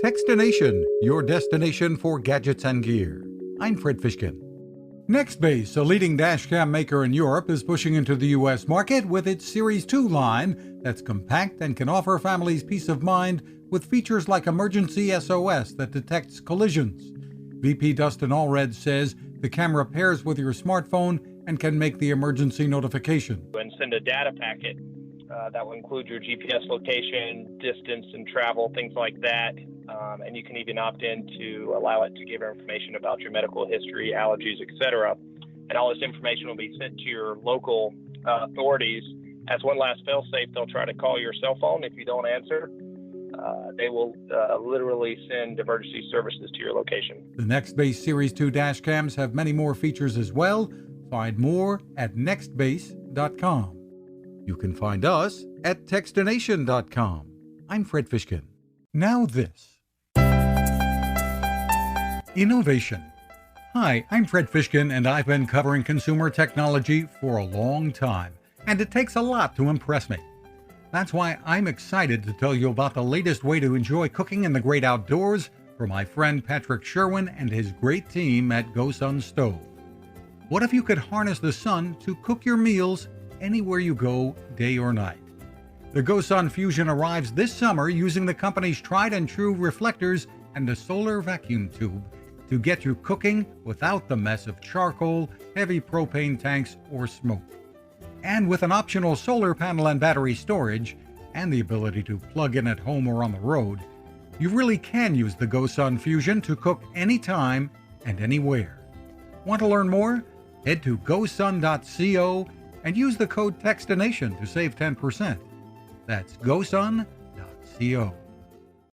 Fishkin-Techstination, your destination for gadgets and gear. I'm Fred Fishkin. Nextbase, a leading dashcam maker in Europe, is pushing into the U.S. market with its Series 2 line that's compact and can offer families peace of mind with features like Emergency SOS that detects collisions. VP Dustin Allred says the camera pairs with your smartphone and can make the emergency notification. And send a data packet that will include your GPS location, distance and travel, things like that. And you can even opt in to allow it to give information about your medical history, allergies, etc. And all this information will be sent to your local authorities. As one last fail-safe, they'll try to call your cell phone. If you don't answer, they will literally send emergency services to your location. The Nextbase Series 2 dashcams have many more features as well. Find more at nextbase.com. You can find us at etcetera.com. I'm Fred Fishkin. Now this. Innovation. Hi, I'm Fred Fishkin, and I've been covering consumer technology for a long time, and it takes a lot to impress me. That's why I'm excited to tell you about the latest way to enjoy cooking in the great outdoors from my friend Patrick Sherwin and his great team at GoSun Stove. What if you could harness the sun to cook your meals anywhere you go, day or night? The GoSun Fusion arrives this summer using the company's tried and true reflectors and a solar vacuum tube to get you cooking without the mess of charcoal, heavy propane tanks, or smoke. And with an optional solar panel and battery storage, and the ability to plug in at home or on the road, you really can use the GoSun Fusion to cook anytime and anywhere. Want to learn more? Head to gosun.co and use the code TEXTINATION to save 10%. That's gosun.co.